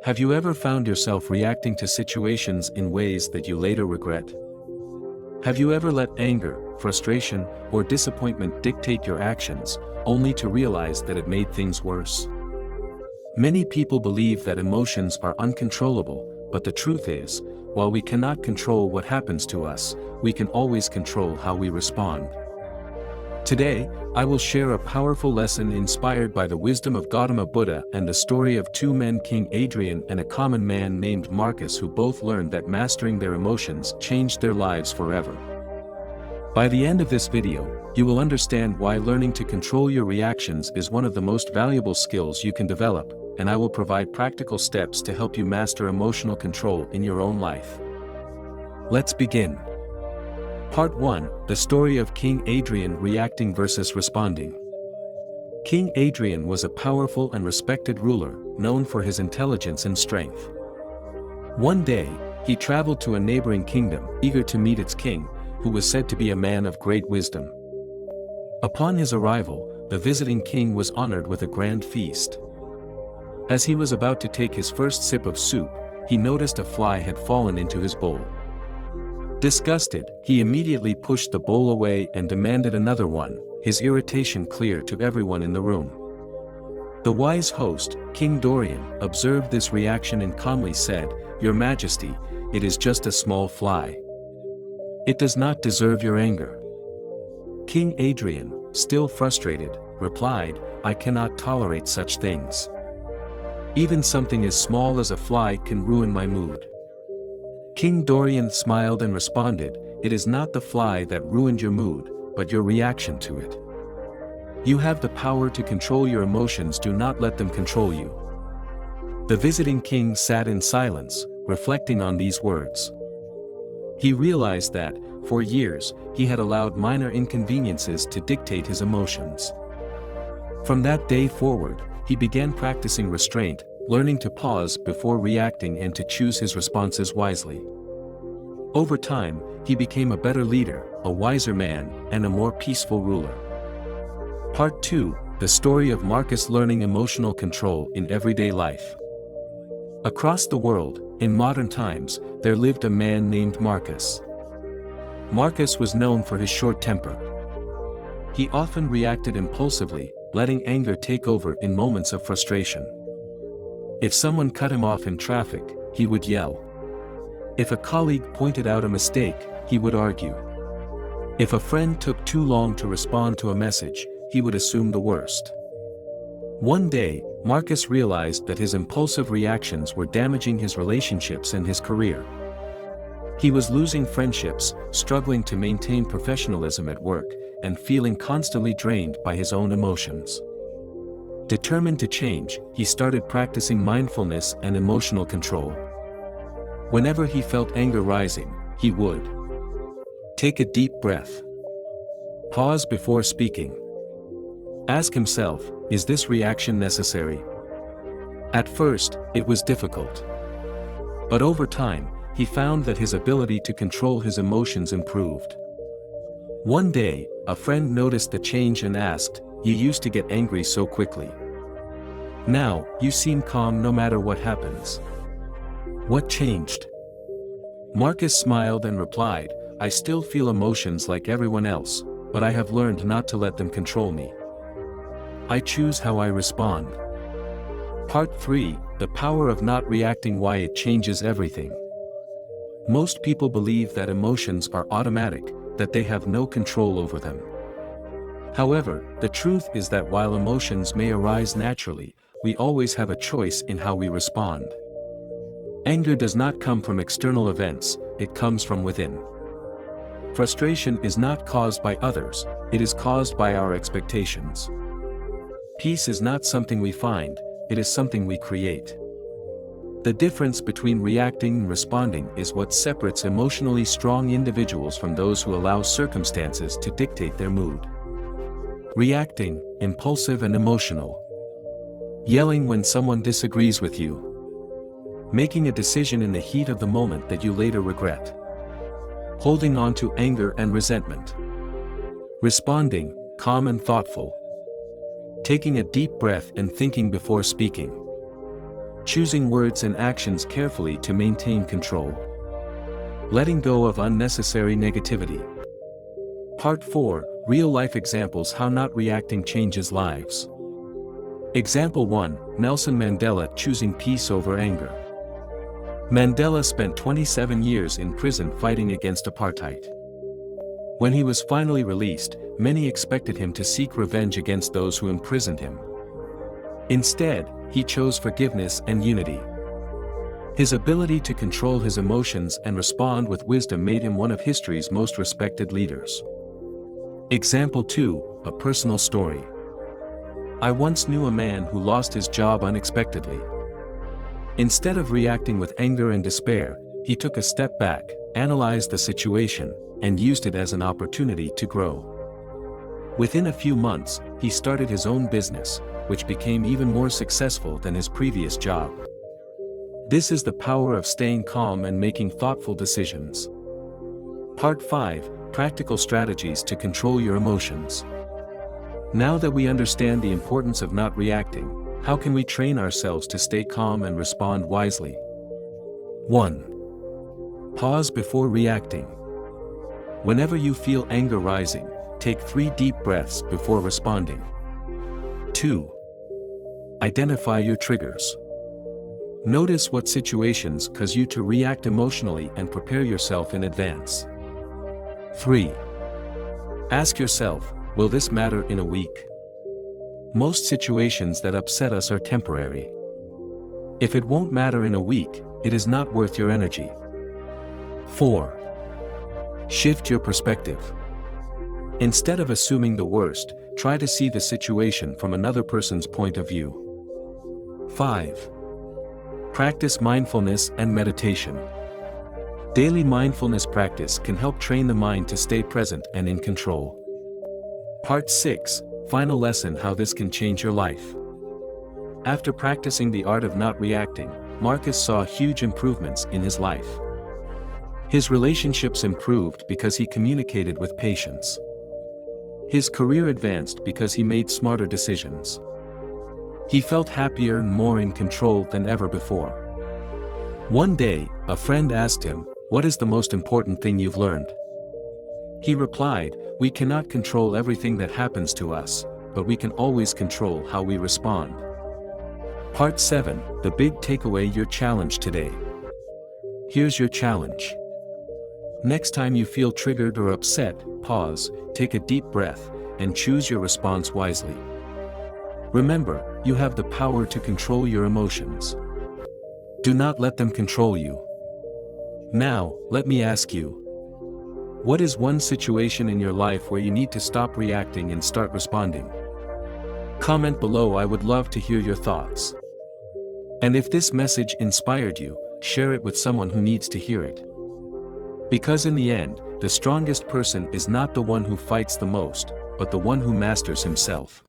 Have you ever found yourself reacting to situations in ways that you later regret? Have you ever let anger, frustration, or disappointment dictate your actions, only to realize that it made things worse? Many people believe that emotions are uncontrollable, but the truth is, while we cannot control what happens to us, we can always control how we respond. Today, I will share a powerful lesson inspired by the wisdom of Gautama Buddha and the story of two men, King Adrian and a common man named Marcus, who both learned that mastering their emotions changed their lives forever. By the end of this video, you will understand why learning to control your reactions is one of the most valuable skills you can develop, and I will provide practical steps to help you master emotional control in your own life. Let's begin. Part 1, the story of King Adrian: reacting versus responding. King Adrian was a powerful and respected ruler, known for his intelligence and strength. One day, he traveled to a neighboring kingdom, eager to meet its king, who was said to be a man of great wisdom. Upon his arrival, the visiting king was honored with a grand feast. As he was about to take his first sip of soup, he noticed a fly had fallen into his bowl. Disgusted, he immediately pushed the bowl away and demanded another one, his irritation clear to everyone in the room. The wise host, King Dorian, observed this reaction and calmly said, "Your Majesty, it is just a small fly. It does not deserve your anger." King Adrian, still frustrated, replied, "I cannot tolerate such things. Even something as small as a fly can ruin my mood." King Dorian smiled and responded, "It is not the fly that ruined your mood, but your reaction to it. You have the power to control your emotions, do not let them control you." The visiting king sat in silence, reflecting on these words. He realized that, for years, he had allowed minor inconveniences to dictate his emotions. From that day forward, he began practicing restraint, learning to pause before reacting and to choose his responses wisely. Over time, he became a better leader, a wiser man, and a more peaceful ruler. Part 2, the story of Marcus learning emotional control in everyday life. Across the world, in modern times, there lived a man named Marcus. Marcus was known for his short temper. He often reacted impulsively, letting anger take over in moments of frustration. If someone cut him off in traffic, he would yell. If a colleague pointed out a mistake, he would argue. If a friend took too long to respond to a message, he would assume the worst. One day, Marcus realized that his impulsive reactions were damaging his relationships and his career. He was losing friendships, struggling to maintain professionalism at work, and feeling constantly drained by his own emotions. Determined to change, he started practicing mindfulness and emotional control. Whenever he felt anger rising, he would take a deep breath, pause before speaking, ask himself, "Is this reaction necessary?" At first, it was difficult. But over time, he found that his ability to control his emotions improved. One day, a friend noticed the change and asked, "You used to get angry so quickly. Now, you seem calm no matter what happens. What changed?" Marcus smiled and replied, "I still feel emotions like everyone else, but I have learned not to let them control me. I choose how I respond." Part 3, the power of not reacting: why it changes everything. Most people believe that emotions are automatic, that they have no control over them. However, the truth is that while emotions may arise naturally, we always have a choice in how we respond. Anger does not come from external events, it comes from within. Frustration is not caused by others, it is caused by our expectations. Peace is not something we find, it is something we create. The difference between reacting and responding is what separates emotionally strong individuals from those who allow circumstances to dictate their mood. Reacting, impulsive and emotional. Yelling when someone disagrees with you. Making a decision in the heat of the moment that you later regret. Holding on to anger and resentment. Responding, calm and thoughtful. Taking a deep breath and thinking before speaking. Choosing words and actions carefully to maintain control. Letting go of unnecessary negativity. Part 4, Real-life examples how not reacting changes lives. Example 1, Nelson Mandela choosing peace over anger. Mandela spent 27 years in prison fighting against apartheid. When he was finally released, many expected him to seek revenge against those who imprisoned him. Instead, he chose forgiveness and unity. His ability to control his emotions and respond with wisdom made him one of history's most respected leaders. Example 2, a personal story. I once knew a man who lost his job unexpectedly. Instead of reacting with anger and despair, he took a step back, analyzed the situation, and used it as an opportunity to grow. Within a few months, he started his own business, which became even more successful than his previous job. This is the power of staying calm and making thoughtful decisions. Part 5, Practical strategies to control your emotions. Now that we understand the importance of not reacting, how can we train ourselves to stay calm and respond wisely? 1. Pause before reacting. Whenever you feel anger rising, take 3 deep breaths before responding. 2. Identify your triggers. Notice what situations cause you to react emotionally and prepare yourself in advance. 3. Ask yourself, will this matter in a week? Most situations that upset us are temporary. If it won't matter in a week, it is not worth your energy. 4. Shift your perspective. Instead of assuming the worst, try to see the situation from another person's point of view. 5. Practice mindfulness and meditation. Daily mindfulness practice can help train the mind to stay present and in control. Part 6, Final lesson: how this can change your life. After practicing the art of not reacting, Marcus saw huge improvements in his life. His relationships improved because he communicated with patience. His career advanced because he made smarter decisions. He felt happier and more in control than ever before. One day, a friend asked him, "What is the most important thing you've learned?" He replied, "We cannot control everything that happens to us, but we can always control how we respond." Part 7, the big takeaway: your challenge today. Here's your challenge. Next time you feel triggered or upset, pause, take a deep breath, and choose your response wisely. Remember, you have the power to control your emotions. Do not let them control you. Now, let me ask you, what is one situation in your life where you need to stop reacting and start responding? Comment below, I would love to hear your thoughts. And if this message inspired you, share it with someone who needs to hear it. Because in the end, the strongest person is not the one who fights the most, but the one who masters himself.